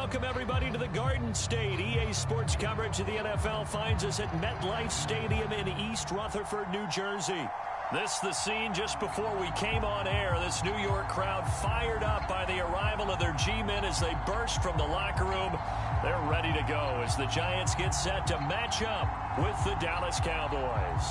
welcome everybody to the Garden State. EA Sports coverage of the NFL finds us at MetLife Stadium in East Rutherford, New Jersey. This the scene just before we came on air. This New York crowd fired up by the arrival of their G-men as they burst from the locker room. They're ready to go as the Giants get set to match up with the Dallas Cowboys.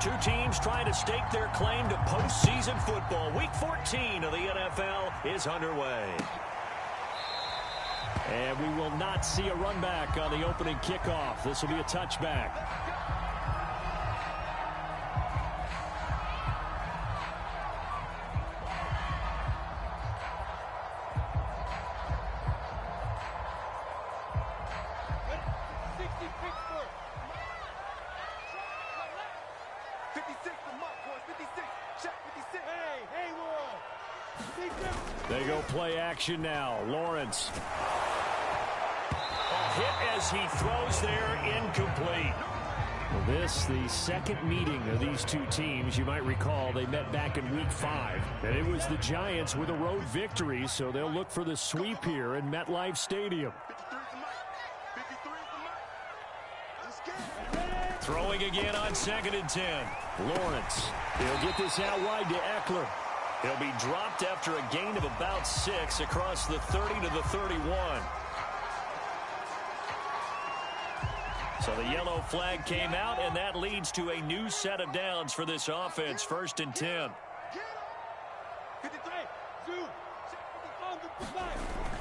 Two teams trying to stake their claim to postseason football. Week 14 of the NFL is underway. And we will not see a run back on the opening kickoff. This will be a touchback. They go play action now. Lawrence. A hit as he throws there, incomplete. Well, this, the second meeting of these two teams. You might recall they met back in Week 5. And it was the Giants with a road victory, so they'll look for the sweep here in MetLife Stadium. Throwing again on 2nd and 10. Lawrence. He'll get this out wide to Eckler. He'll be dropped after a gain of about 6 across the 30 to the 31. So the yellow flag came out, and that leads to a new set of downs for this offense. 1st and 10.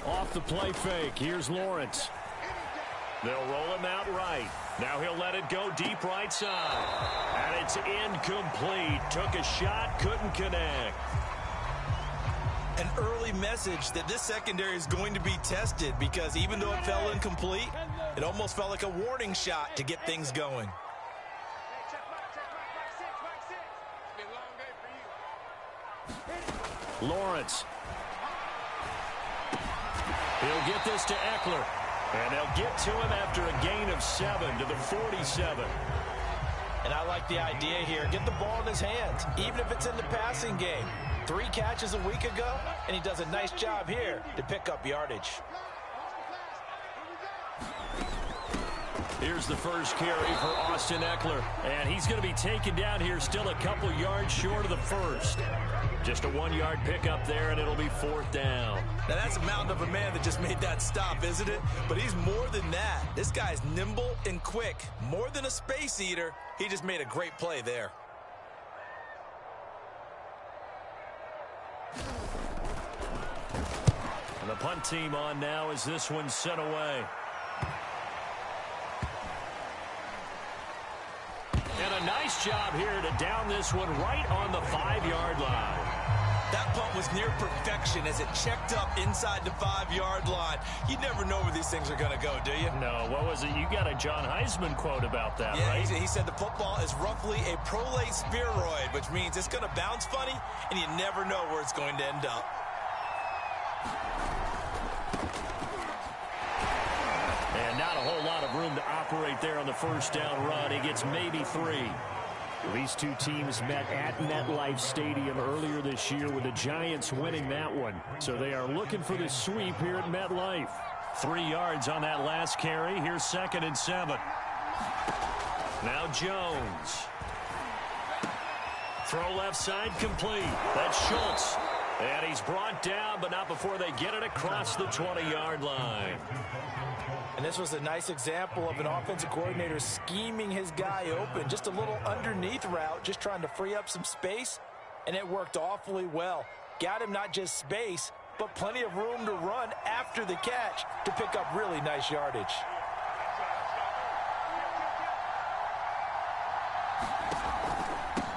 Off the play fake. Here's Lawrence. They'll roll him out right. Now he'll let it go deep right side. And it's incomplete. Took a shot, couldn't connect. An early message that this secondary is going to be tested, because even though it fell incomplete, it almost felt like a warning shot to get things going. Lawrence. He'll get this to Eckler. And they'll get to him after a gain of 7 to the 47. And I like the idea here. Get the ball in his hands, even if it's in the passing game. 3 catches a week ago, and he does a nice job here to pick up yardage. Here's the first carry for Austin Eckler. And he's going to be taken down here still a couple yards short of the first. Just a 1-yard pickup there, and it'll be 4th down. Now that's a mountain of a man that just made that stop, isn't it? But he's more than that. This guy's nimble and quick. More than a space eater, he just made a great play there. And the punt team on now as this one's sent away. And a nice job here to down this one right on the 5-yard line. That punt was near perfection as it checked up inside the 5-yard line. You never know where these things are going to go, do you? No, what was it? You got a John Heisman quote about that, yeah, right? He said the football is roughly a prolate spheroid, which means it's going to bounce funny, and you never know where it's going to end up. And not a whole lot of room to operate there on the first down run. He gets maybe 3. These two teams met at MetLife Stadium earlier this year with the Giants winning that one. So they are looking for the sweep here at MetLife. 3 yards on that last carry. Here's 2nd and 7. Now Jones. Throw left side complete. That's Schultz. And he's brought down, but not before they get it across the 20-yard line. And this was a nice example of an offensive coordinator scheming his guy open. Just a little underneath route, just trying to free up some space, and it worked awfully well. Got him not just space, but plenty of room to run after the catch to pick up really nice yardage.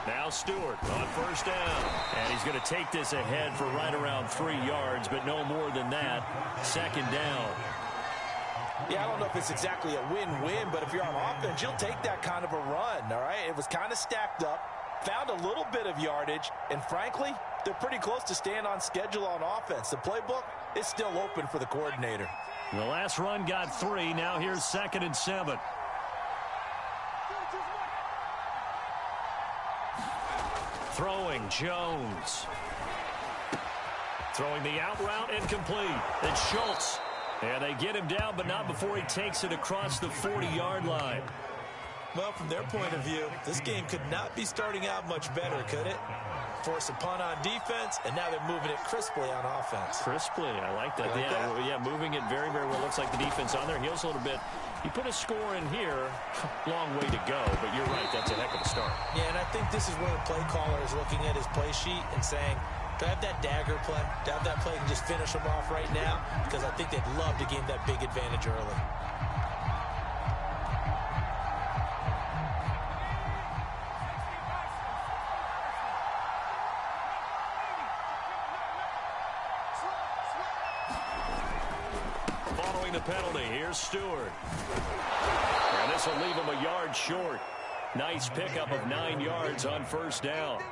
Now Stewart on first down. And he's going to take this ahead for right around 3 yards, but no more than that. 2nd down. Yeah, I don't know if it's exactly a win-win, but if you're on offense, you'll take that kind of a run, all right? It was kind of stacked up, found a little bit of yardage, and frankly, they're pretty close to staying on schedule on offense. The playbook is still open for the coordinator. The last run got 3. Now here's 2nd and 7. Throwing Jones. Throwing the out route incomplete. It's Schultz. And they get him down, but not before he takes it across the 40-yard line. Well, from their point of view, this game could not be starting out much better, could it? Force a punt on defense, and now they're moving it crisply on offense. Crisply, I like that. Yeah, moving it very, very well. Looks like the defense on their heels a little bit. You put a score in here, long way to go, but you're right, that's a heck of a start. Yeah, and I think this is where the play caller is looking at his play sheet and saying, do I have that dagger play? Do I have that play and just finish them off right now? Because I think they'd love to gain that big advantage early. Following the penalty, here's Stewart. And this will leave him a yard short. Nice pickup of 9 yards on first down.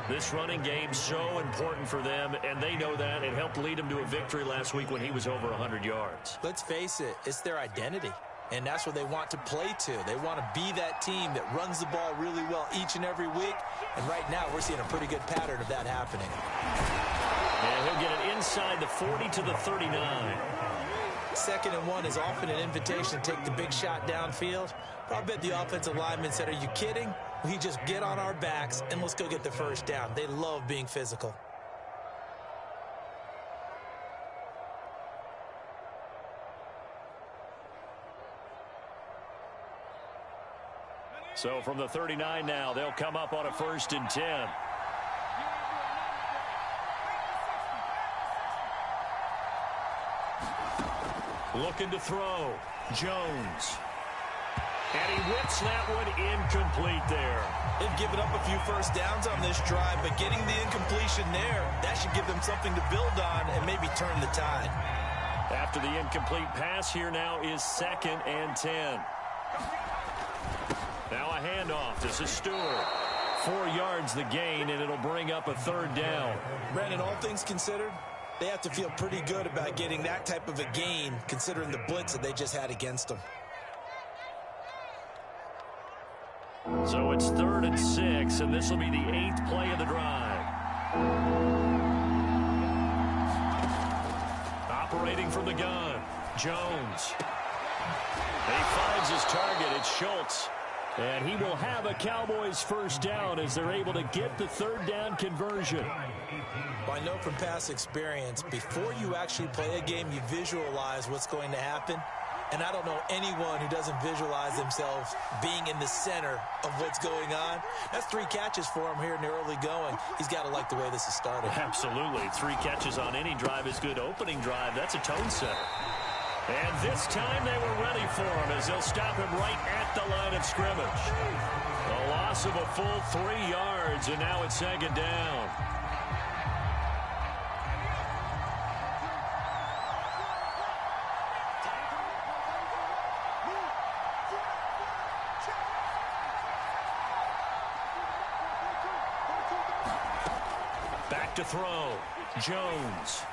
This running game so important for them, and they know that. It helped lead them to a victory last week when he was over 100 yards. Let's face it, it's their identity, and that's what they want to play to. They want to be that team that runs the ball really well each and every week, and right now we're seeing a pretty good pattern of that happening. And he'll get it inside the 40 to the 39. 2nd and 1 is often an invitation to take the big shot downfield. But I bet the offensive lineman said, are you kidding? We just get on our backs and let's go get the first down. They love being physical. So from the 39 now, they'll come up on a 1st and 10. Looking to throw. Jones. And he whips that one incomplete there. They've given up a few first downs on this drive, but getting the incompletion there, that should give them something to build on and maybe turn the tide. After the incomplete pass, here now is 2nd and 10. Now a handoff. This is Stewart. 4 yards the gain, and it'll bring up a 3rd down. Brandon, all things considered, they have to feel pretty good about getting that type of a gain, considering the blitz that they just had against them. So it's 3rd and 6, and this will be the 8th play of the drive. Operating from the gun, Jones. He finds his target. It's Schultz. And he will have a Cowboys first down as they're able to get the 3rd down conversion. Well, I know from past experience, before you actually play a game, you visualize what's going to happen. And I don't know anyone who doesn't visualize themselves being in the center of what's going on. That's 3 catches for him here in the early going. He's got to like the way this is started. Absolutely. 3 catches on any drive is good. Opening drive, that's a tone setter. And this time they were ready for him as they'll stop him right at the line of scrimmage. A loss of a full 3 yards, and now it's 2nd down. Back to throw. Jones.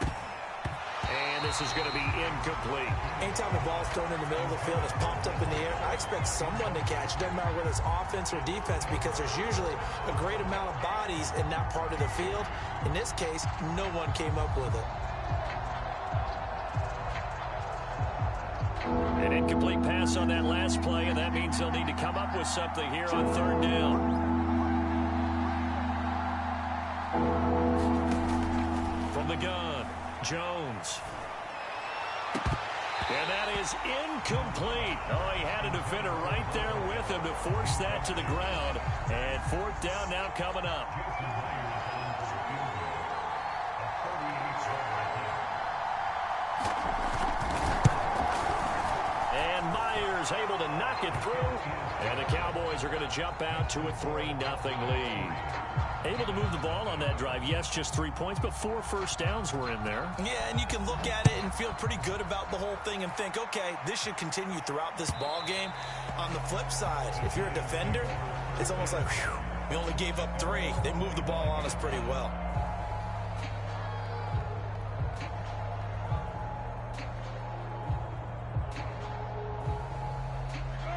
And this is going to be incomplete. Anytime the ball's thrown in the middle of the field, it's popped up in the air, I expect someone to catch. It doesn't matter whether it's offense or defense, because there's usually a great amount of bodies in that part of the field. In this case, no one came up with it. An incomplete pass on that last play, and that means they'll need to come up with something here on 3rd down. From the gun, Jones. And that is incomplete. Oh, he had a defender right there with him to force that to the ground. And 4th down now coming up. And Myers able to knock it through. And the Cowboys are going to jump out to a 3-0 lead. Able to move the ball on that drive. Yes, just 3 points, but 4 first downs were in there. Yeah, and you can look at it and feel pretty good about the whole thing and think, okay, this should continue throughout this ball game. On the flip side, if you're a defender, it's almost like, whew, we only gave up 3. They moved the ball on us pretty well.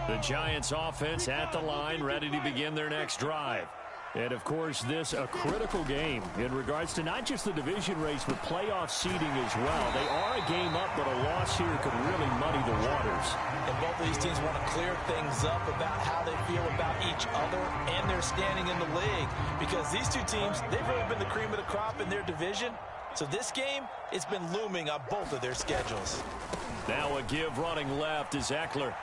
The Giants offense at the line, ready to begin their next drive. And, of course, this a critical game in regards to not just the division race, but playoff seeding as well. They are a game up, but a loss here could really muddy the waters. And both of these teams want to clear things up about how they feel about each other and their standing in the league. Because these two teams, they've really been the cream of the crop in their division. So this game, it's been looming on both of their schedules. Now a give running left is Eckler.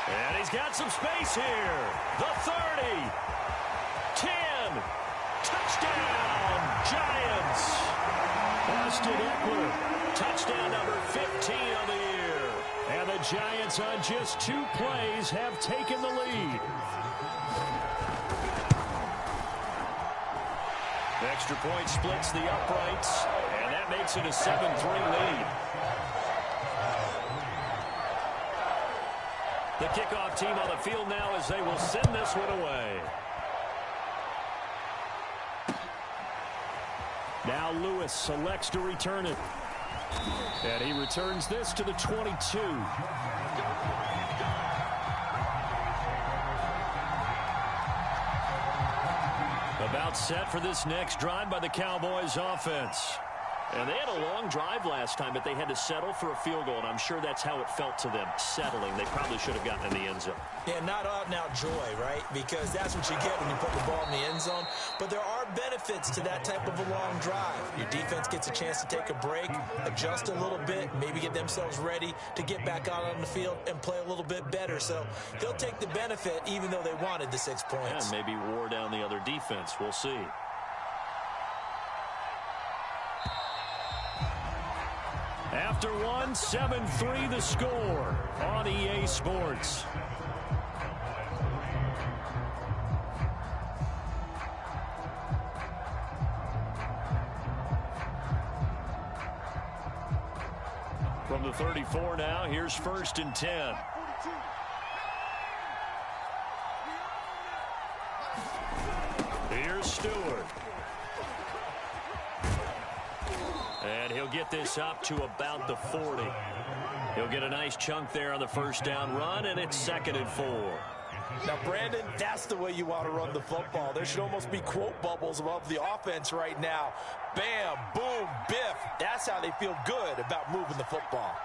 And he's got some space here. The 30. 10. Touchdown, Giants. Austin Eckler, touchdown number 15 on the year. And the Giants on just 2 plays have taken the lead. Extra point splits the uprights, and that makes it a 7-3 lead. The kickoff team on the field now as they will send this one away. Now Lewis selects to return it. And he returns this to the 22. About set for this next drive by the Cowboys offense. And they had a long drive last time, but they had to settle for a field goal, and I'm sure that's how it felt to them, settling. They probably should have gotten in the end zone. Yeah, not out-and-out joy, right? Because that's what you get when you put the ball in the end zone. But there are benefits to that type of a long drive. Your defense gets a chance to take a break, adjust a little bit, maybe get themselves ready to get back out on the field and play a little bit better. So they'll take the benefit even though they wanted the 6 points. And maybe wore down the other defense. We'll see. After one, 7-3 the score on EA Sports. From the 34 now, here's 1st and 10. Here's Stewart. And he'll get this up to about the 40. He'll get a nice chunk there on the first down run, and it's 2nd and 4. Now, Brandon, that's the way you want to run the football. There should almost be quote bubbles above the offense right now. Bam, boom, biff. That's how they feel good about moving the football.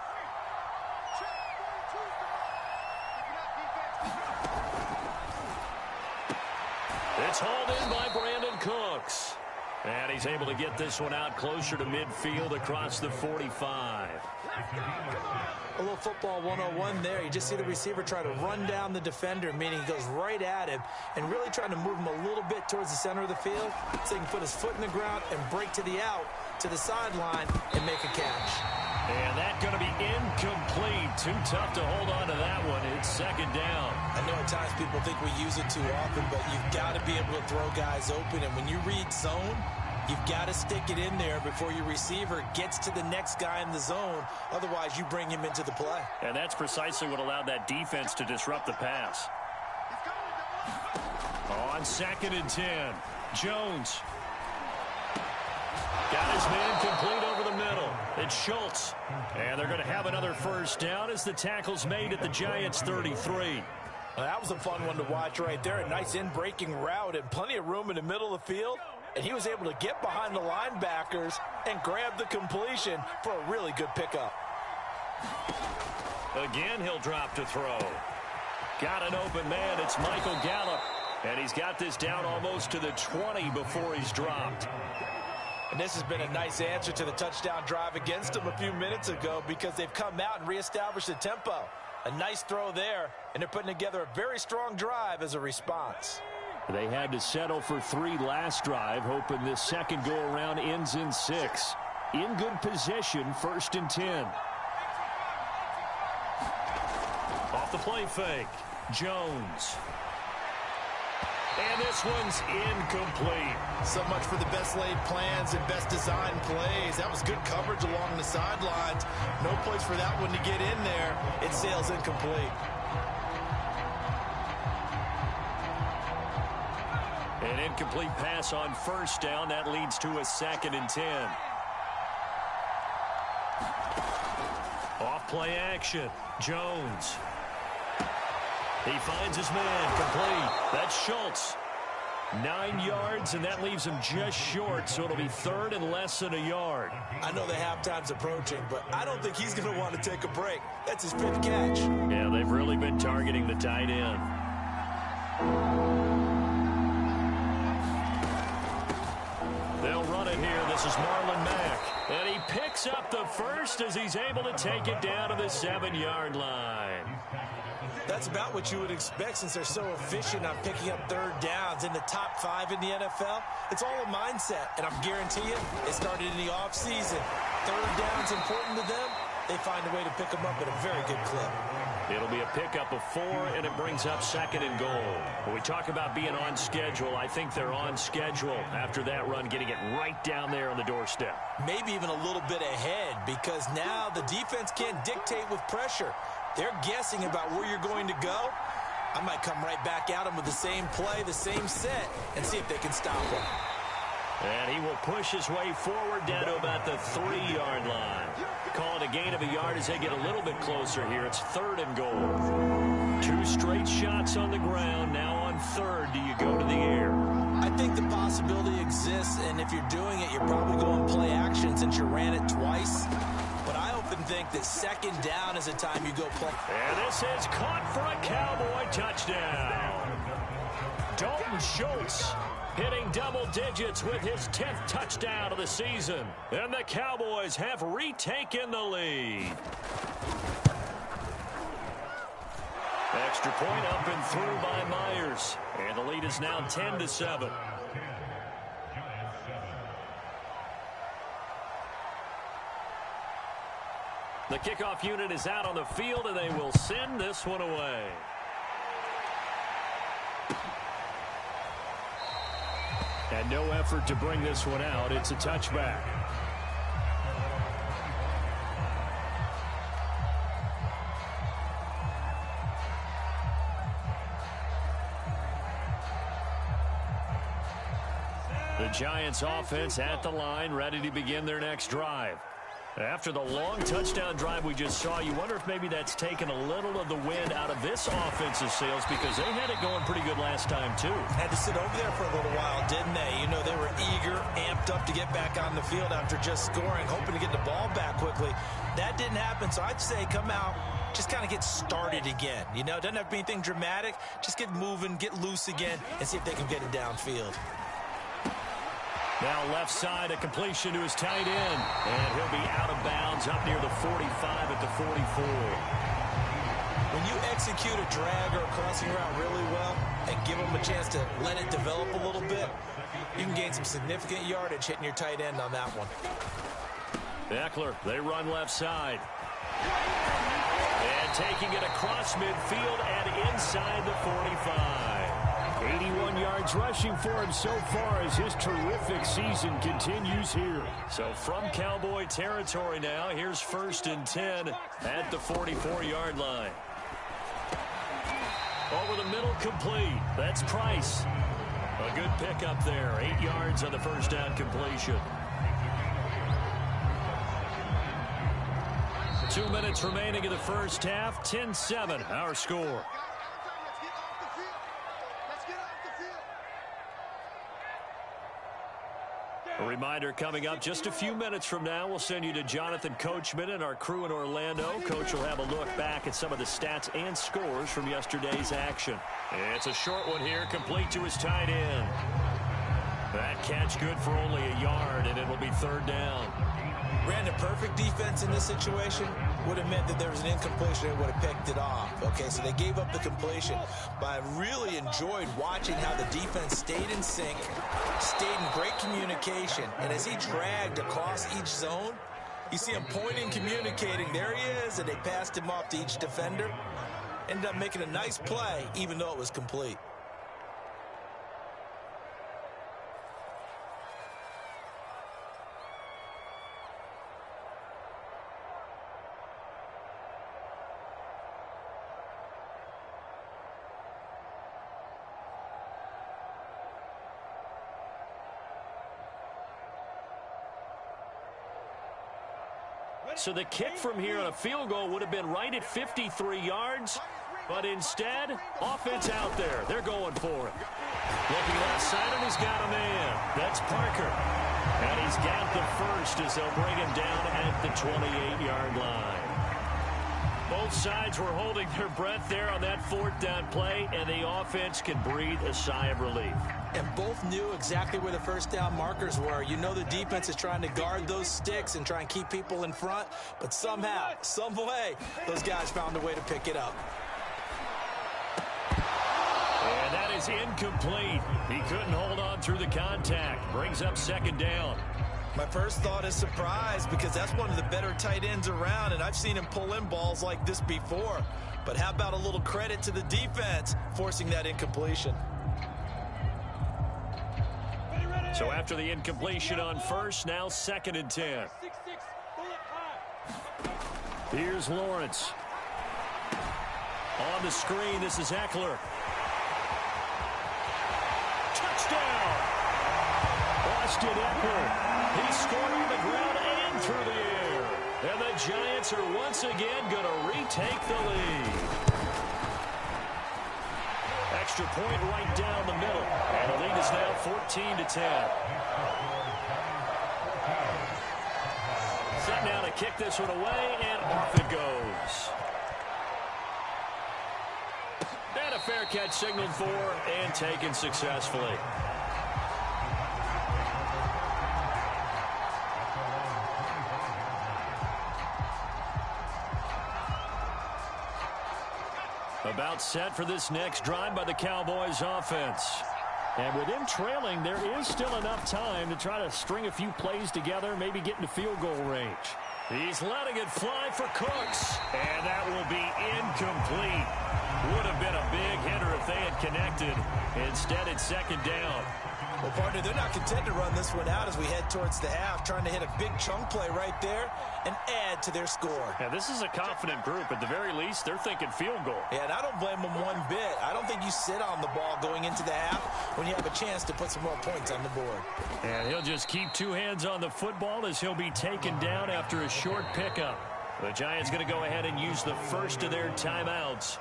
It's hauled in by Brandon Cooks. And he's able to get this one out closer to midfield across the 45. A little football 101 there. You just see the receiver try to run down the defender, meaning he goes right at him and really trying to move him a little bit towards the center of the field so he can put his foot in the ground and break to the out, to the sideline, and make a catch. And that's going to be incomplete. Too tough to hold on to that one. It's 2nd down. I know at times people think we use it too often, but you've got to be able to throw guys open. And when you read zone, you've got to stick it in there before your receiver gets to the next guy in the zone. Otherwise, you bring him into the play. And that's precisely what allowed that defense to disrupt the pass. On 2nd and 10, Jones. Got his man complete over the middle. It's Schultz. And they're going to have another first down as the tackle's made at the Giants' 33. Well, that was a fun one to watch right there. A nice in-breaking route and plenty of room in the middle of the field. And he was able to get behind the linebackers and grab the completion for a really good pickup. Again, he'll drop to throw. Got an open man. It's Michael Gallup. And he's got this down almost to the 20 before he's dropped. And this has been a nice answer to the touchdown drive against them a few minutes ago because they've come out and reestablished the tempo. A nice throw there, and they're putting together a very strong drive as a response. They had to settle for 3 last drive, hoping this second go-around ends in 6. In good position, 1st and 10. Off the play fake, Jones. And this one's incomplete. So much for the best laid plans and best design plays. That was good coverage along the sidelines. No place for that one to get in there. It sails incomplete. An incomplete pass on first down. That leads to a 2nd and 10. Off play action. Jones. He finds his man complete. That's Schultz. 9 yards, and that leaves him just short, so it'll be third and less than a yard. I know the halftime's approaching, but I don't think he's going to want to take a break. That's his 5th catch. Yeah, they've really been targeting the tight end. They'll run it here. This is Marlon Mack. And he picks up the first as he's able to take it down to the 7-yard line. That's about what you would expect since they're so efficient on picking up third downs. In the top 5 in the NFL, it's all a mindset. And I'm guarantee you, it started in the offseason. Third down's important to them. They find a way to pick them up at a very good clip. It'll be a pickup of 4, and it brings up 2nd and goal. When we talk about being on schedule, I think they're on schedule after that run, getting it right down there on the doorstep. Maybe even a little bit ahead, because now the defense can't dictate with pressure. They're guessing about where you're going to go. I might come right back at them with the same play, the same set, and see if they can stop them. And he will push his way forward down to about the 3-yard line. Call it a gain of a yard as they get a little bit closer here. It's 3rd and goal. 2 straight shots on the ground. Now on 3rd, do you go to the air? I think the possibility exists, and if you're doing it, you're probably going play action since you ran it twice. But I often think that 2nd down is a time you go play. And this is caught for a Cowboy touchdown. Dalton Schultz hitting double digits with his 10th touchdown of the season. And the Cowboys have retaken the lead. Extra point up and through by Myers. And the lead is now 10-7. The kickoff unit is out on the field, and they will send this one away. And no effort to bring this one out. It's a touchback. The Giants offense at the line, ready to begin their next drive. After the long touchdown drive we just saw, you wonder if maybe that's taken a little of the wind out of this offensive sails, because they had it going pretty good last time, too. Had to sit over there for a little while, didn't they? You know, they were eager, amped up to get back on the field after just scoring, hoping to get the ball back quickly. That didn't happen, so I'd say come out, just kind of get started again. You know, it doesn't have to be anything dramatic. Just get moving, get loose again, and see if they can get it downfield. Now left side, a completion to his tight end. And he'll be out of bounds up near the 45 at the 44. When you execute a drag or a crossing route really well and give them a chance to let it develop a little bit, you can gain some significant yardage hitting your tight end on that one. Eckler, they run left side. And taking it across midfield and inside the 45. 81 yards rushing for him so far as his terrific season continues here. So from Cowboy territory now, here's 1st and 10 at the 44-yard line. Over the middle, complete. That's Price. A good pickup there. 8 yards on the first down completion. 2 minutes remaining in the first half. 10-7, our score. A reminder coming up just a few minutes from now, we'll send you to Jonathan Coachman and our crew in Orlando. Coach will have a look back at some of the stats and scores from yesterday's action. It's a short one here, complete to his tight end. That catch good for only a yard, and it'll be 3rd down. Ran a perfect defense in this situation. Would have meant that there was an incompletion and would have picked it off. Okay, so they gave up the completion. But I really enjoyed watching how the defense stayed in sync, stayed in great communication. And as he dragged across each zone, you see him pointing, communicating. There he is, and they passed him off to each defender. Ended up making a nice play, even though it was complete. So the kick from here on a field goal would have been right at 53 yards, but instead, offense out there. They're going for it. Looking left side, and he's got a man. That's Parker. And he's got the first as they'll bring him down at the 28-yard line. Both sides were holding their breath there on that fourth down play, and the offense can breathe a sigh of relief. And both knew exactly where the first down markers were. You know the defense is trying to guard those sticks and try and keep people in front, but somehow, some way, those guys found a way to pick it up. And that is incomplete. He couldn't hold on through the contact. Brings up second down. My first thought is surprise because that's one of the better tight ends around, and I've seen him pull in balls like this before. But how about a little credit to the defense forcing that incompletion? So after the incompletion on first, now 2nd and 10. Here's Lawrence. On the screen, this is Eckler. Touchdown! Austin Eckler. He scored on the ground and through the air. And the Giants are once again going to retake the lead. Extra point right down the middle. And the lead is now 14-10. Set now to kick this one away, and off it goes. And a fair catch signaled for and taken successfully. About set for this next drive by the Cowboys offense. And with him trailing, there is still enough time to try to string a few plays together, maybe get into field goal range. He's letting it fly for Cooks. And that will be incomplete. Would have been a big hitter if they had connected. Instead, it's second down. Well, partner, they're not content to run this one out as we head towards the half, trying to hit a big chunk play right there and add to their score. Yeah, this is a confident group. At the very least, they're thinking field goal. Yeah, and I don't blame them one bit. I don't think you sit on the ball going into the half when you have a chance to put some more points on the board. And he'll just keep two hands on the football as he'll be taken down after a short pickup. The Giants going to go ahead and use the first of their timeouts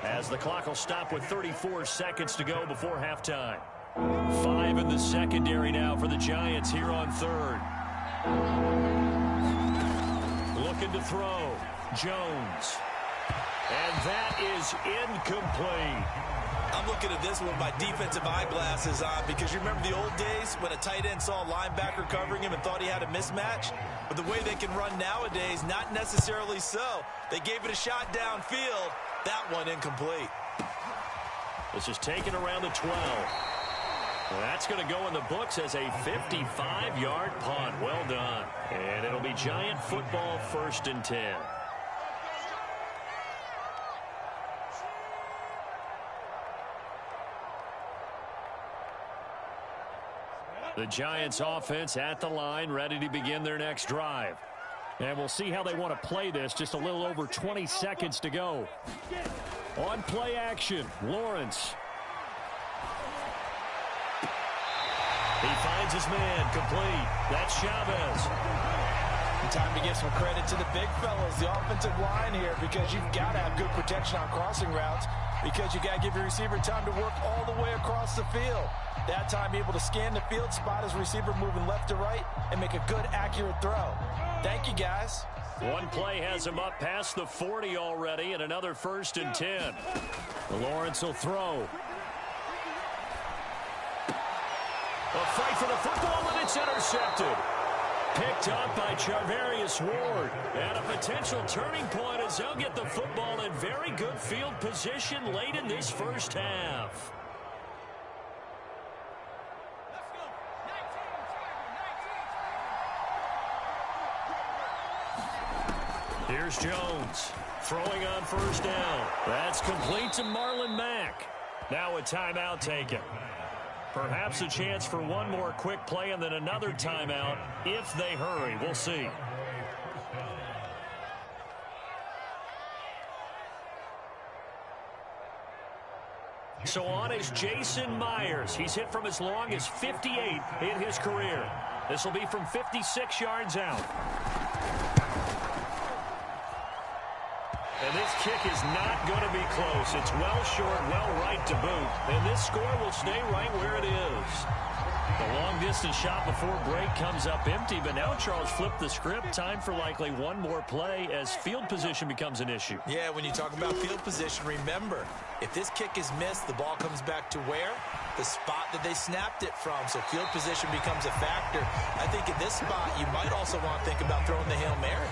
as the clock will stop with 34 seconds to go before halftime. 5 in the secondary now for the Giants here on third. Looking to throw. Jones. And that is incomplete. I'm looking at this with my defensive eyeglasses on because you remember the old days when a tight end saw a linebacker covering him and thought he had a mismatch? But the way they can run nowadays, not necessarily so. They gave it a shot downfield. That one incomplete. This is taken around the 12. That's going to go in the books as a 55-yard punt. Well done. And it'll be Giant football 1st and 10. The Giants offense at the line, ready to begin their next drive. And we'll see how they want to play this. Just a little over 20 seconds to go. On play action, Lawrence. He finds his man, complete. That's Chavez. Time to give some credit to the big fellas, the offensive line here, because you've got to have good protection on crossing routes, because you got to give your receiver time to work all the way across the field. That time able to scan the field, spot his receiver moving left to right, and make a good, accurate throw. Thank you, guys. One play has him up past the 40 already, and another 1st and 10. Lawrence will throw. A fight for the football, and it's intercepted. Picked up by Charvarius Ward. And a potential turning point as they'll get the football in very good field position late in this first half. Here's Jones. Throwing on first down. That's complete to Marlon Mack. Now a timeout taken. Perhaps a chance for one more quick play and then another timeout if they hurry. We'll see. So on is Jason Myers. He's hit from as long as 58 in his career. This will be from 56 yards out. And this kick is not going to be close. It's well short, well right to boot. And this score will stay right where it is. The long-distance shot before break comes up empty, but now Charles flipped the script. Time for likely one more play as field position becomes an issue. Yeah, when you talk about field position, remember, if this kick is missed, the ball comes back to where? The spot that they snapped it from. So field position becomes a factor. I think in this spot, you might also want to think about throwing the Hail Mary.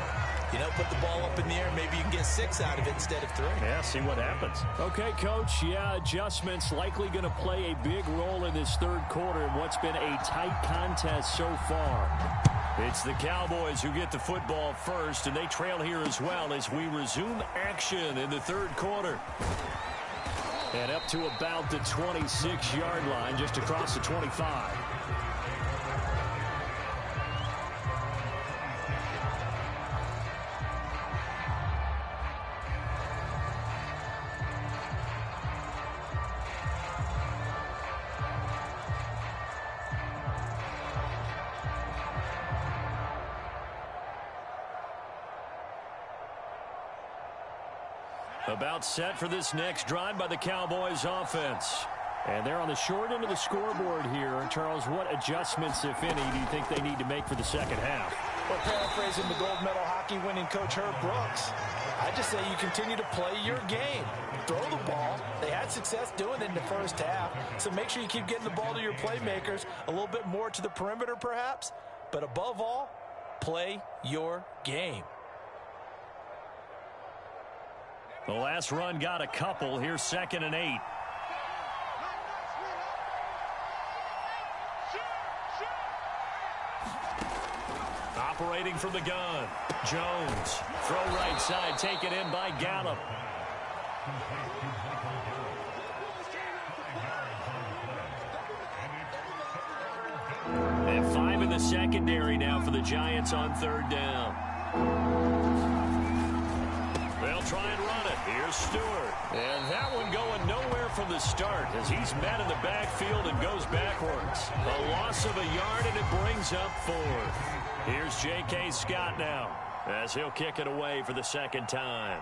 You know, put the ball up in the air. Maybe you can get 6 out of it instead of 3. Yeah, see what happens. Okay, Coach. Yeah, adjustments likely going to play a big role in this third quarter in what's been a tight contest so far. It's the Cowboys who get the football first, and they trail here as well as we resume action in the third quarter. And up to about the 26-yard line, just across the 25. About set for this next drive by the Cowboys offense. And they're on the short end of the scoreboard here. Charles, what adjustments, if any, do you think they need to make for the second half? Well, paraphrasing the gold medal hockey winning coach Herb Brooks, I just say you continue to play your game. Throw the ball. They had success doing it in the first half. So make sure you keep getting the ball to your playmakers, a little bit more to the perimeter perhaps. But above all, play your game. The last run got a couple. Here's 2nd and 8. Operating from the gun. Jones. Throw right side. Taken in by Gallup. And 5 in the secondary now for the Giants on 3rd down. They'll try and run it. Here's Stewart. And that one going nowhere from the start as he's met in the backfield and goes backwards. A loss of a yard, and it brings up 4th. Here's J.K. Scott now as he'll kick it away for the second time.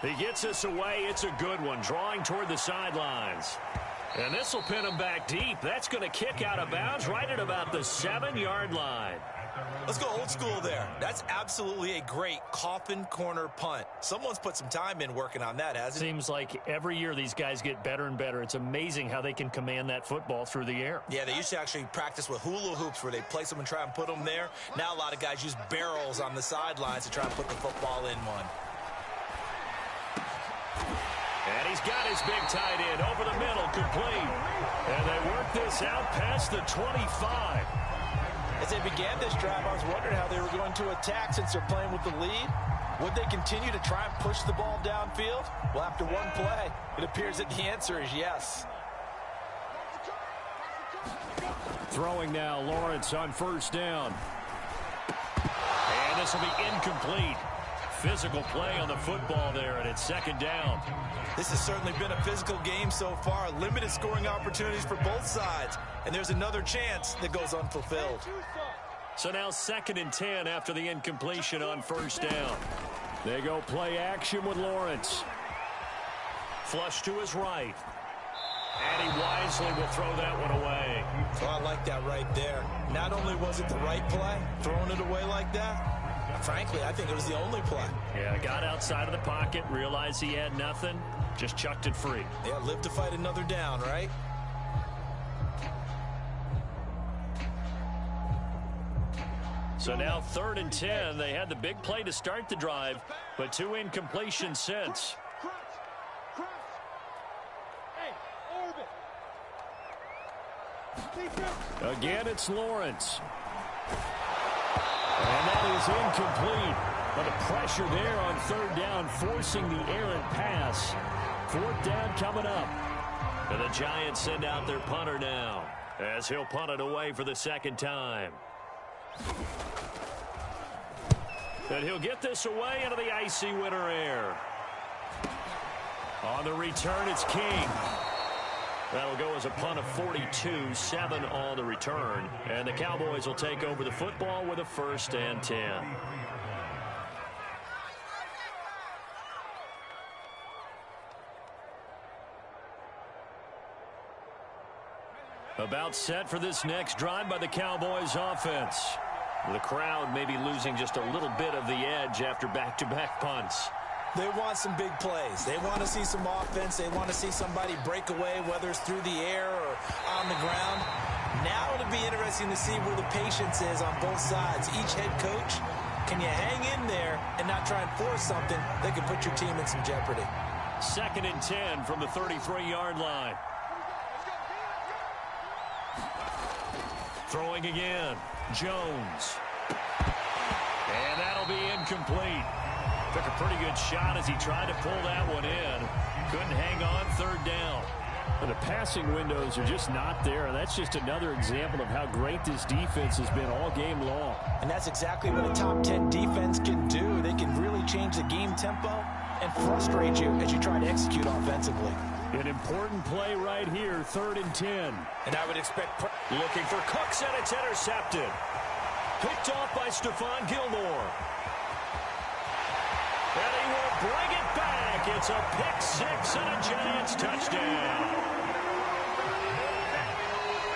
He gets this away. It's a good one, drawing toward the sidelines. And this will pin him back deep. That's going to kick out of bounds right at about the 7-yard line. Let's go old school there. That's absolutely a great coffin corner punt. Someone's put some time in working on that, hasn't it? Seems like every year these guys get better and better. It's amazing how they can command that football through the air. Yeah, they used to actually practice with hula hoops where they place them and try and put them there. Now a lot of guys use barrels on the sidelines to try and put the football in one. And he's got his big tight end over the middle, complete. And they work this out past the 25. As they began this drive, I was wondering how they were going to attack since they're playing with the lead. Would they continue to try and push the ball downfield? Well, after one play, it appears that the answer is yes. Throwing now, Lawrence on 1st down. And this will be incomplete. Physical play on the football there, and it's 2nd down. This has certainly been a physical game so far. Limited scoring opportunities for both sides. And there's another chance that goes unfulfilled. So now 2nd and 10 after the incompletion on 1st down. They go play action with Lawrence. Flush to his right. And he wisely will throw that one away. Oh, I like that right there. Not only was it the right play, throwing it away like that, frankly, I think it was the only play. Yeah, got outside of the pocket, realized he had nothing, just chucked it free. Yeah, live to fight another down, right? So now 3rd and 10. They had the big play to start the drive, but 2 incompletions since. Again, it's Lawrence. And that is incomplete. But the pressure there on 3rd down, forcing the errant pass. 4th down coming up. And the Giants send out their punter now, as he'll punt it away for the 2nd time. And he'll get this away into the icy winter air. On the return, it's King. That'll go as a punt of 42, 7 on the return. And the Cowboys will take over the football with a 1st and 10. About set for this next drive by the Cowboys offense. The crowd may be losing just a little bit of the edge after back-to-back punts. They want some big plays. They want to see some offense. They want to see somebody break away, whether it's through the air or on the ground. Now it'll be interesting to see where the patience is on both sides. Each head coach, can you hang in there and not try and force something that could put your team in some jeopardy? 2nd and 10 from the 33-yard line. Throwing again. Jones. And that'll be incomplete. Took a pretty good shot as he tried to pull that one in. Couldn't hang on 3rd down. But the passing windows are just not there. And that's just another example of how great this defense has been all game long. And that's exactly what a top 10 defense can do. They can really change the game tempo and frustrate you as you try to execute offensively. An important play right here, 3rd and 10. And I would expect... Looking for Cooks, and it's intercepted. Picked off by Stephon Gilmore. And he will bring it back. It's a pick-6 and a Giants touchdown.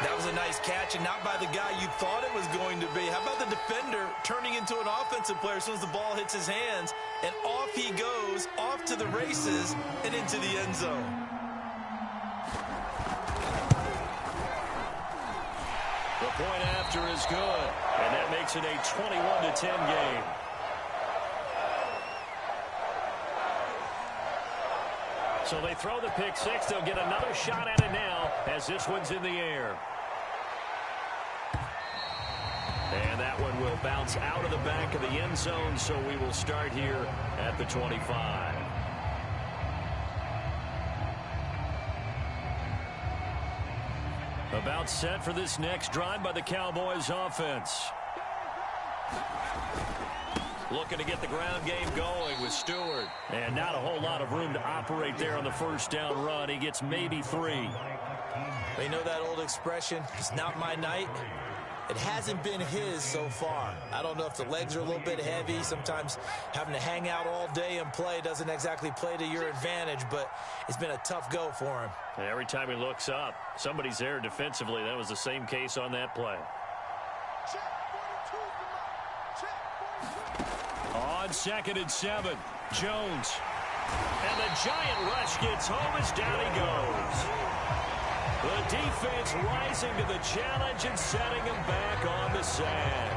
That was a nice catch, and not by the guy you thought it was going to be. How about the defender turning into an offensive player as soon as the ball hits his hands, and off he goes, off to the races, and into the end zone. The point after is good, and that makes it a 21-10 game. So they throw the pick-6. They'll get another shot at it now as this one's in the air. And that one will bounce out of the back of the end zone, so we will start here at the 25. About set for this next drive by the Cowboys offense. Looking to get the ground game going with Stewart. And not a whole lot of room to operate there on the 1st down run. He gets maybe 3. They know that old expression, it's not my night. It hasn't been his so far. I don't know if the legs are a little bit heavy. Sometimes having to hang out all day and play doesn't exactly play to your advantage, but it's been a tough go for him. And every time he looks up, somebody's there defensively. That was the same case on that play. On 2nd and 7, Jones. And the giant rush gets home as down he goes. The defense rising to the challenge and setting him back on the sack.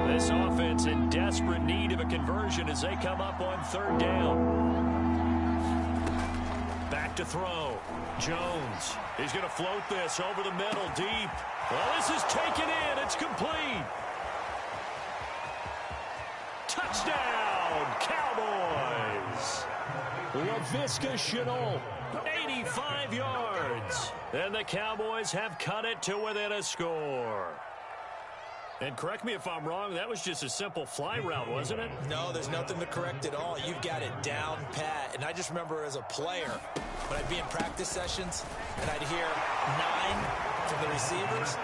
This offense in desperate need of a conversion as they come up on 3rd down. Back to throw. Jones. He's going to float this over the middle deep. Well, this is taken in. It's complete. Touchdown, Cowboys. Laviska Shenault. 85 yards. And the Cowboys have cut it to within a score. And correct me if I'm wrong, that was just a simple fly route, wasn't it? No, there's nothing to correct at all. You've got it down pat. And I just remember as a player, when I'd be in practice sessions, and I'd hear 9 from the receivers,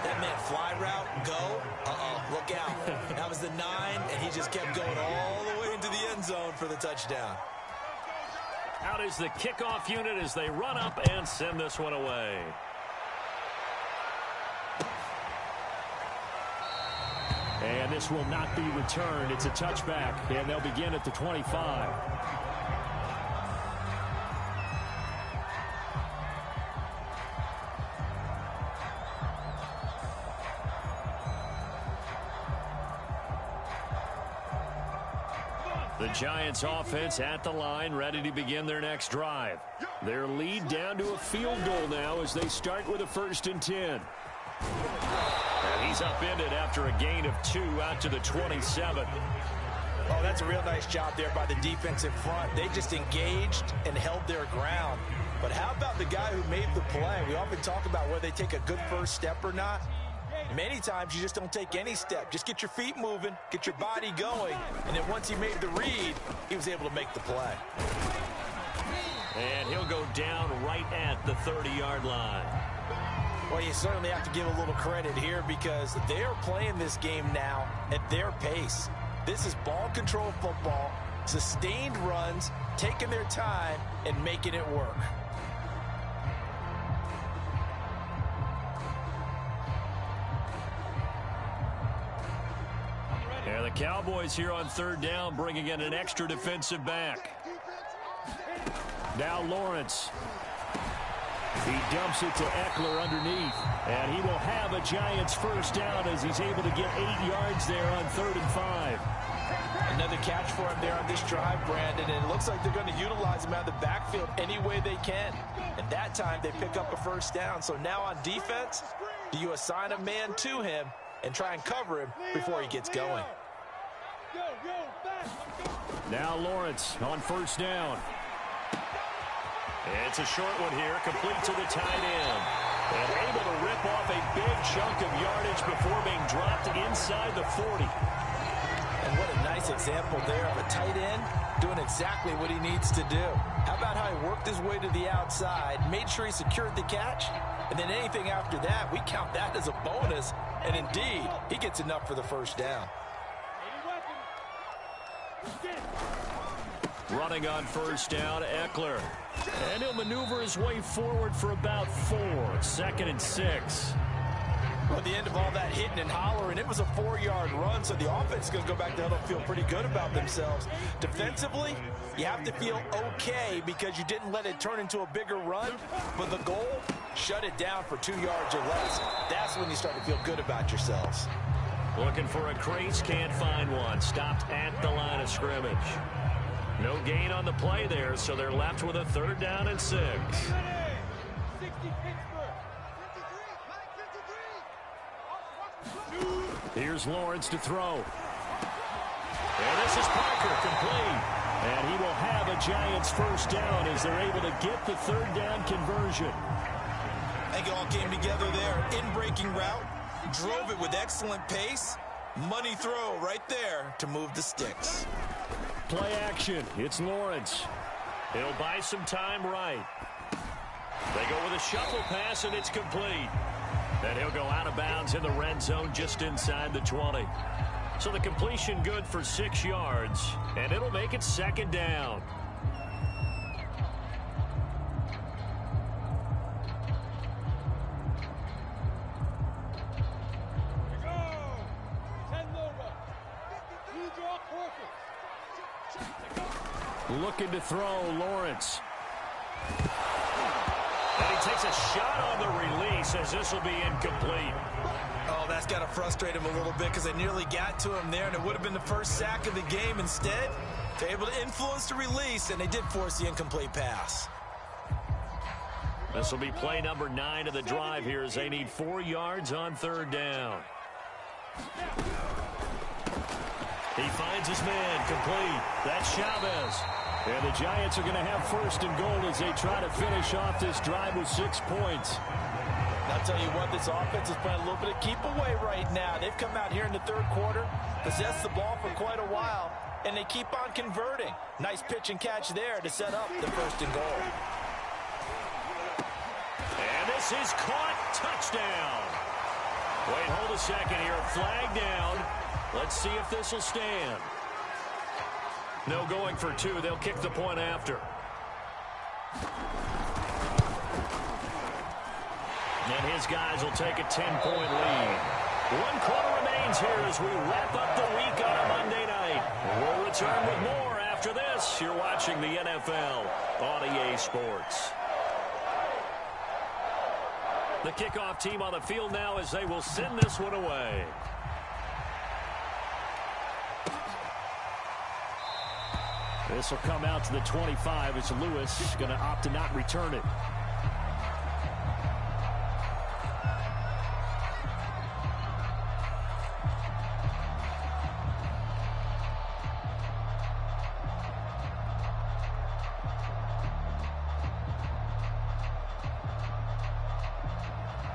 that meant fly route, go, look out. That was the 9, and he just kept going all the way into the end zone for the touchdown. Out is the kickoff unit as they run up and send this one away. And this will not be returned. It's a touchback, and they'll begin at the 25. The Giants offense at the line, ready to begin their next drive. Their lead down to a field goal now as they start with a 1st and 10. And he's upended after a gain of 2 out to the 27. Oh, that's a real nice job there by the defense in front. They just engaged and held their ground. But how about the guy who made the play? We often talk about whether they take a good first step or not. Many times you just don't take any step. Just get your feet moving, get your body going, and then once he made the read, he was able to make the play. And he'll go down right at the 30-yard line. Well, you certainly have to give a little credit here because they're playing this game now at their pace. This is ball control football, Sustained runs, taking their time, and making it work. Yeah, the Cowboys here on third down, bringing in an extra defensive back. Now Lawrence. He dumps it to Eckler underneath, and he will have a Giants first down as he's able to get 8 yards there on 3rd and 5. Another catch for him there on this drive, Brandon, and it looks like they're going to utilize him out of the backfield any way they can. And that time they pick up a first down. So now on defense, do you assign a man to him and try and cover him before he gets going? Now Lawrence on first down. It's a short one here, complete to the tight end. And able to rip off a big chunk of yardage before being dropped inside the 40. And what a nice example there of a tight end doing exactly what he needs to do. How about how he worked his way to the outside, made sure he secured the catch, and then anything after that, we count that as a bonus. And indeed, he gets enough for the first down. Running on first down, Eckler. And he'll maneuver his way forward for about 4. 2nd and 6. Well, at the end of all that hitting and hollering, it was a 4-yard run, so the offense is going to go back there and feel pretty good about themselves. Defensively, you have to feel okay because you didn't let it turn into a bigger run, but the goal, shut it down for 2 yards or less. That's when you start to feel good about yourselves. Looking for a crease, can't find one. Stopped at the line of scrimmage. No gain on the play there, so they're left with a 3rd down and 6. Here's Lawrence to throw. And this is Parker, complete. And he will have a Giants first down as they're able to get the 3rd down conversion. I think it all came together there. In-breaking route, drove it with excellent pace. Money throw right there to move the sticks. Play action. It's Lawrence. He'll buy some time right. They go with a shuffle pass, and it's complete. And he'll go out of bounds in the red zone just inside the 20. So the completion good for 6 yards, and it'll make it 2nd down. Looking to throw, Lawrence. And he takes a shot on the release as this will be incomplete. Oh, that's got to frustrate him a little bit because they nearly got to him there, and it would have been the first sack of the game. Instead, they're able to influence the release, and they did force the incomplete pass. This will be play number 9 of the drive here as they need 4 yards on 3rd down. He finds his man, complete. That's Chavez. And the Giants are going to have 1st and goal as they try to finish off this drive with 6 points. I'll tell you what, this offense is playing a little bit of keep away right now. They've come out here in the 3rd quarter, possessed the ball for quite a while, and they keep on converting. Nice pitch and catch there to set up the 1st and goal. And this is caught. Touchdown. Wait, hold a second here. Flag down. Let's see if this will stand. No going for 2. They'll kick the point after. And his guys will take a 10-point lead. 1 quarter remains here as we wrap up the week on a Monday night. We'll return with more after this. You're watching the NFL on EA Sports. The kickoff team on the field now as they will send this one away. This will come out to the 25 as Lewis going to opt to not return it.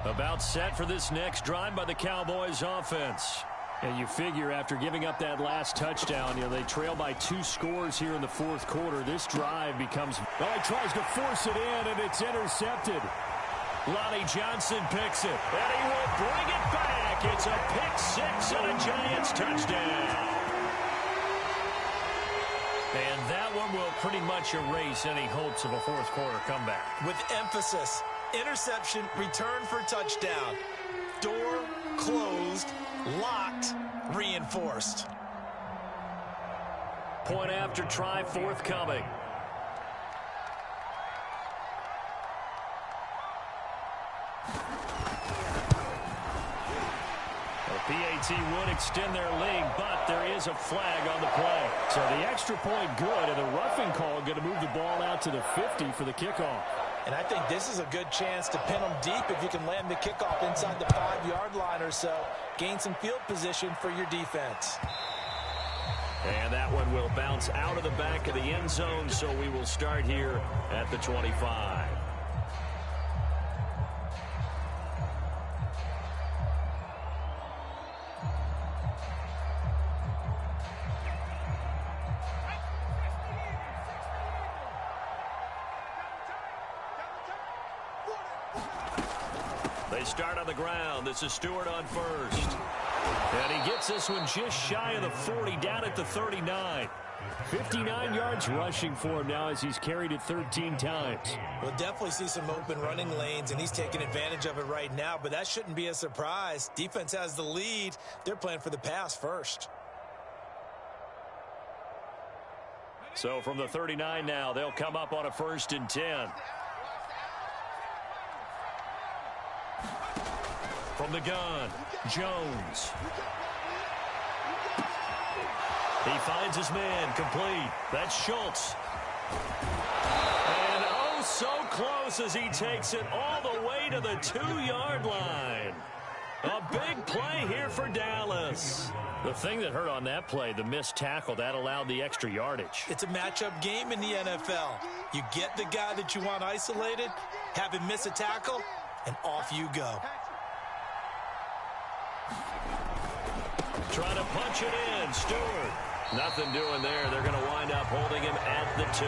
About set for this next drive by the Cowboys offense. And you figure after giving up that last touchdown, they trail by 2 scores here in the 4th quarter. This drive becomes... Oh, he tries to force it in, and it's intercepted. Lonnie Johnson picks it, and he will bring it back. It's a pick 6 and a Giants touchdown. And that one will pretty much erase any hopes of a fourth quarter comeback. With emphasis, interception, return for touchdown. Door closed, locked, reinforced. Point after try forthcoming. PAT would extend their lead, but there is a flag on the play. So the extra point good, and the roughing call going to move the ball out to the 50 for the kickoff. And I think this is a good chance to pin them deep if you can land the kickoff inside the 5-yard line or so. Gain some field position for your defense. And that one will bounce out of the back of the end zone, so we will start here at the 25. They start on the ground. This is Stewart on first. And he gets this one just shy of the 40, down at the 39. 59 yards rushing for him now as he's carried it 13 times. We'll definitely see some open running lanes, and he's taking advantage of it right now, but that shouldn't be a surprise. Defense has the lead. They're playing for the pass first. So from the 39 now, they'll come up on a 1st and 10. From the gun, Jones. He finds his man, complete. That's Schultz. And oh, so close as he takes it all the way to the 2-yard line. A big play here for Dallas. The thing that hurt on that play, the missed tackle, that allowed the extra yardage. It's a matchup game in the NFL. You get the guy that you want isolated, have him miss a tackle, and off you go. Trying to punch it in, Stewart. Nothing doing there. They're going to wind up holding him at the 2.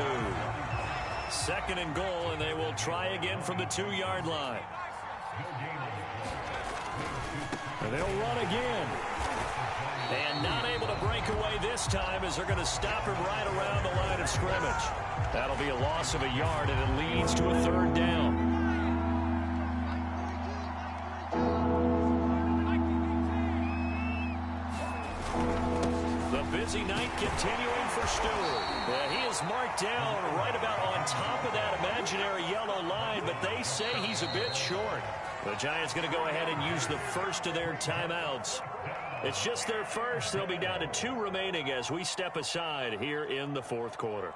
2nd and goal, and they will try again from the 2-yard line. And they'll run again. And not able to break away this time as they're going to stop him right around the line of scrimmage. That'll be a loss of a yard, and it leads to a 3rd down. Busy night continuing for Stewart. Yeah, he is marked down right about on top of that imaginary yellow line, but they say he's a bit short. The Giants going to go ahead and use the first of their timeouts. It's just their first. They'll be down to 2 remaining as we step aside here in the 4th quarter.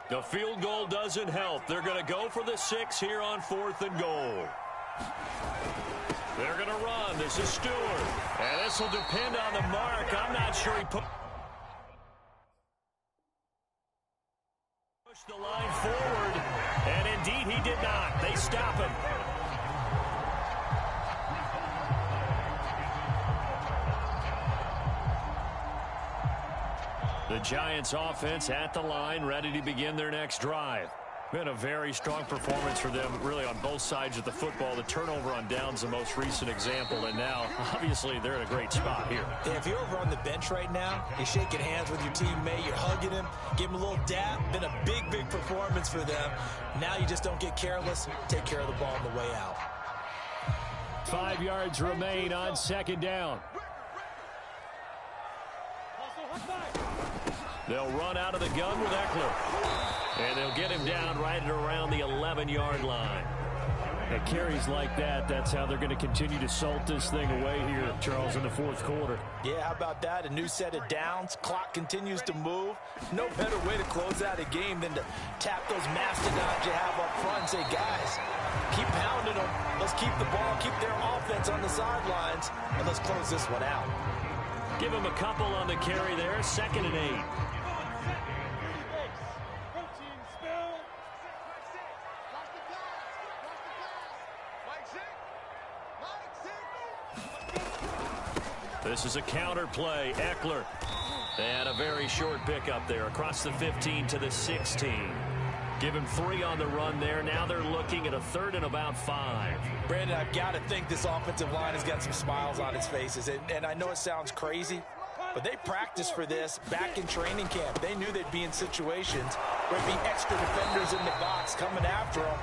The field goal doesn't help. They're going to go for the 6 here on 4th and goal. They're going to run. This is Stewart. And this will depend on the mark. I'm not sure he pushed the line forward. And indeed, he did not. They stop him. The Giants offense at the line, ready to begin their next drive. Been a very strong performance for them, really, on both sides of the football. The turnover on downs, the most recent example, and now, obviously, they're in a great spot here. Yeah, if you're over on the bench right now, you're shaking hands with your teammate, you're hugging him, give him a little dap. Been a big, big performance for them. Now you just don't get careless. Take care of the ball on the way out. 5 yards remain on 2nd down. They'll run out of the gun with Eckler. And they'll get him down right at around the 11-yard line. At carries like that, that's how they're going to continue to salt this thing away here, Charles, in the 4th quarter. Yeah, how about that? A new set of downs. Clock continues to move. No better way to close out a game than to tap those mastodons you have up front and say, guys, keep pounding them. Let's keep the ball, keep their offense on the sidelines, and let's close this one out. Give him a couple on the carry there. 2nd and 8. This is a counter play. Eckler. And a very short pickup there across the 15 to the 16. Give him 3 on the run there. Now they're looking at a 3rd and about 5. Brandon, I've got to think this offensive line has got some smiles on its faces. And I know it sounds crazy, But they practiced for this back in training camp. They knew they'd be in situations where there'd be extra defenders in the box coming after them,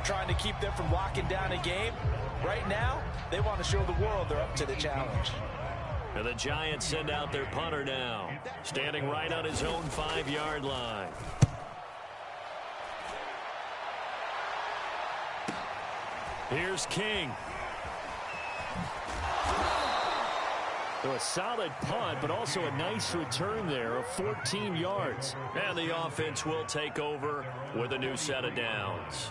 trying to keep them from locking down a game. Right now, they want to show the world they're up to the challenge. And the Giants send out their punter now, standing right on his own 5-yard line. Here's King. So a solid punt, but also a nice return there of 14 yards. And the offense will take over with a new set of downs.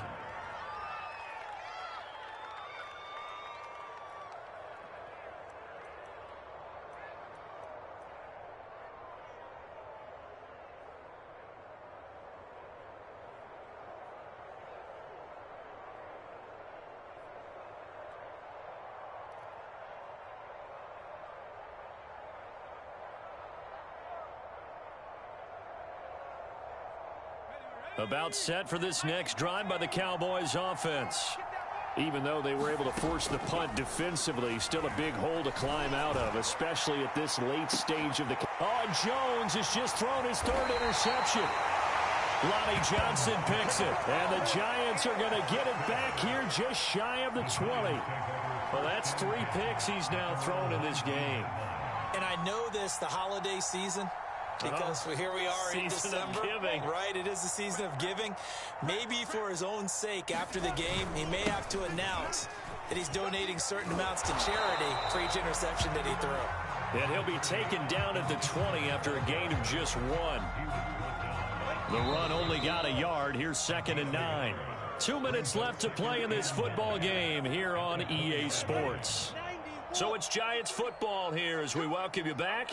About set for this next drive by the Cowboys offense. Even though they were able to force the punt defensively, still a big hole to climb out of, especially at this late stage of the... Oh, Jones has just thrown his third interception. Lonnie Johnson picks it, and the Giants are going to get it back here just shy of the 20. Well, that's 3 picks he's now thrown in this game. And I know this, the holiday season, because here we are in December, right? It is the season of giving. Maybe for his own sake, after the game, he may have to announce that he's donating certain amounts to charity for each interception that he threw. And he'll be taken down at the 20 after a gain of just 1. The run only got a yard. Here's 2nd and 9. 2 minutes left to play in this football game here on EA Sports. So it's Giants football here as we welcome you back.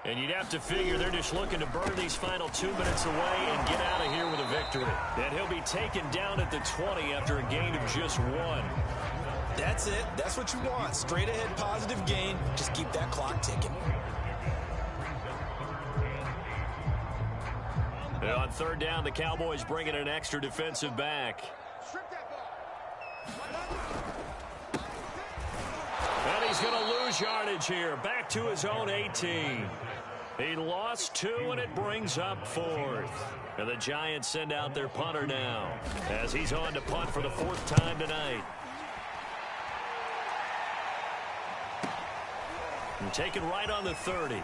And you'd have to figure they're just looking to burn these final 2 minutes away and get out of here with a victory. And he'll be taken down at the 20 after a gain of just 1. That's it. That's what you want. Straight ahead positive gain. Just keep that clock ticking. And on 3rd down, the Cowboys bring in an extra defensive back. And he's going to lose yardage here. Back to his own 18. He lost 2, and it brings up 4th. And the Giants send out their punter now as he's on to punt for the 4th time tonight. And taken right on the 30.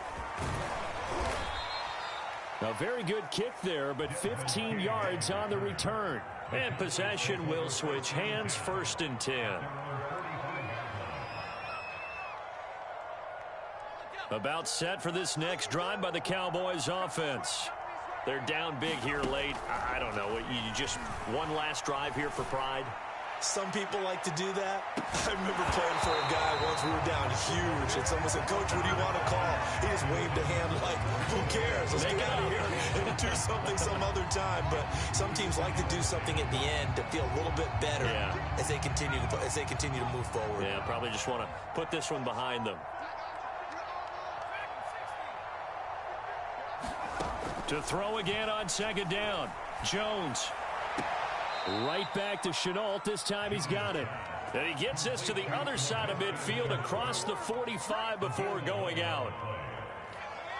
A very good kick there, but 15 yards on the return. And possession will switch hands, 1st and 10. About set for this next drive by the Cowboys offense. They're down big here late. I don't know. You just one last drive here for pride? Some people like to do that. I remember playing for a guy once. We were down huge, and someone said, "Coach, what do you want to call?" He just waved a hand like, "Who cares? Let's get out of here and do something some other time." But some teams like to do something at the end to feel a little bit better as they continue to move forward. Yeah, probably just want to put this one behind them. To throw again on 2nd down. Jones. Right back to Chenault. This time he's got it. And he gets this to the other side of midfield across the 45 before going out.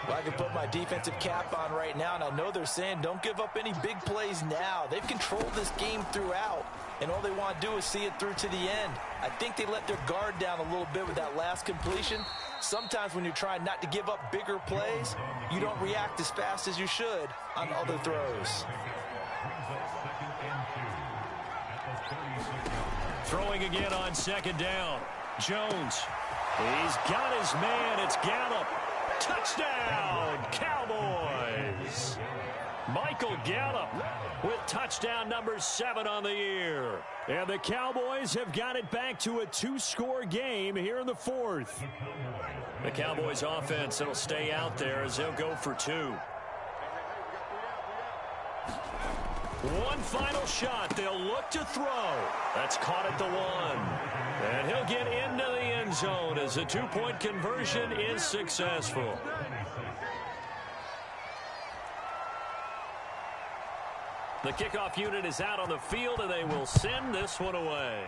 Well, I can put my defensive cap on right now, and I know they're saying don't give up any big plays now. They've controlled this game throughout, and all they want to do is see it through to the end. I think they let their guard down a little bit with that last completion. Sometimes when you're trying not to give up bigger plays, you don't react as fast as you should on other throws. Throwing again on 2nd down. Jones. He's got his man. It's Gallup. Touchdown, Cowboys. Michael Gallup with touchdown number 7 on the year. And the Cowboys have got it back to a 2-score game here in the 4th. The Cowboys offense will stay out there as they'll go for 2. One final shot. They'll look to throw. That's caught at the 1. And he'll get into the end zone as the 2-point conversion is successful. The kickoff unit is out on the field, and they will send this one away.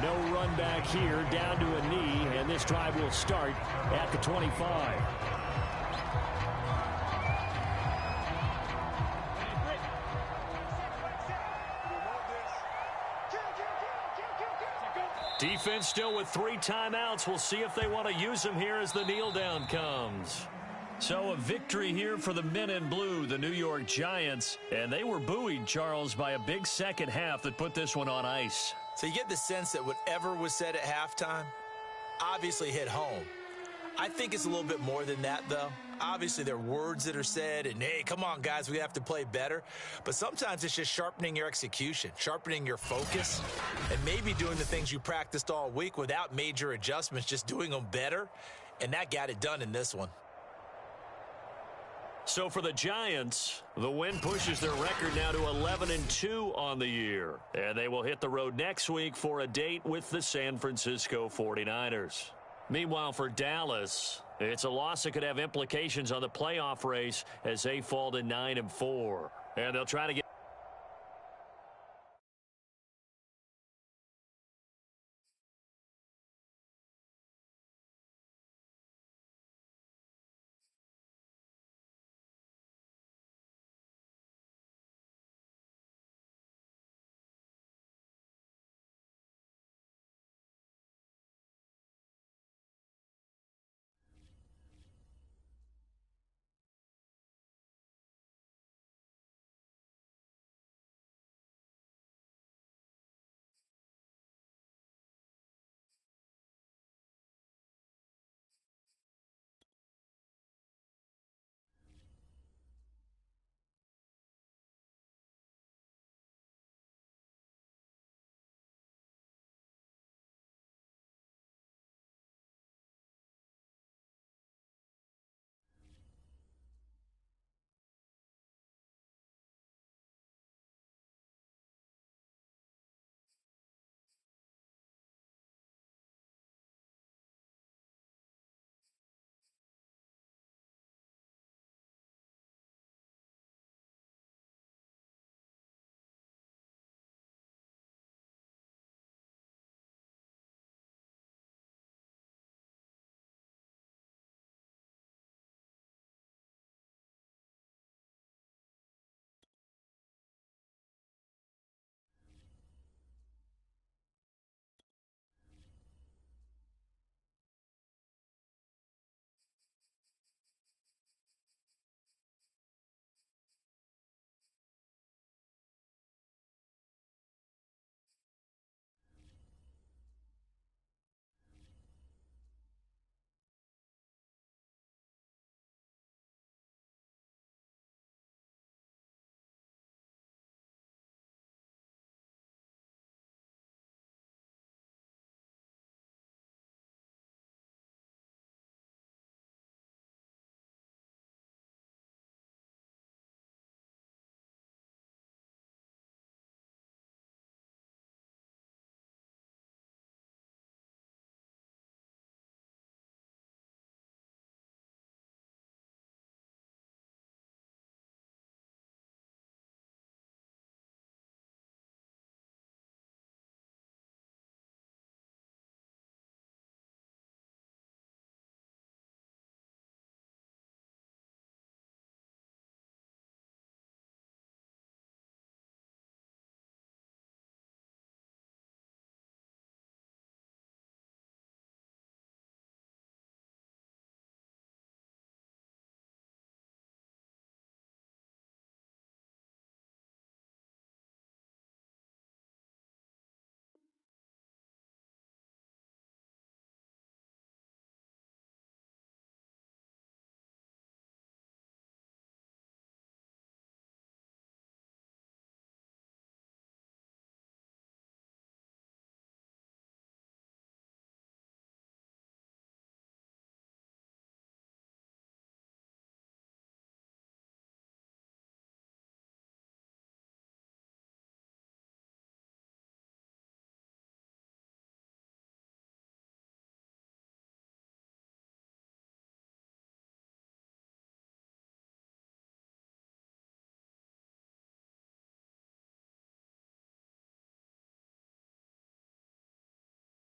No run back here, down to a knee, and this drive will start at the 25. Defense still with 3 timeouts. We'll see if they want to use them here as the kneel down comes. So a victory here for the men in blue, the New York Giants. And they were buoyed, Charles, by a big second half that put this one on ice. So you get the sense that whatever was said at halftime obviously hit home. I think it's a little bit more than that, though. Obviously, there are words that are said, and, hey, come on, guys, we have to play better. But sometimes it's just sharpening your execution, sharpening your focus, and maybe doing the things you practiced all week without major adjustments, just doing them better. And that got it done in this one. So for the Giants, the win pushes their record now to 11-2 on the year. And they will hit the road next week for a date with the San Francisco 49ers. Meanwhile, for Dallas, it's a loss that could have implications on the playoff race as they fall to 9-4. And they'll try to get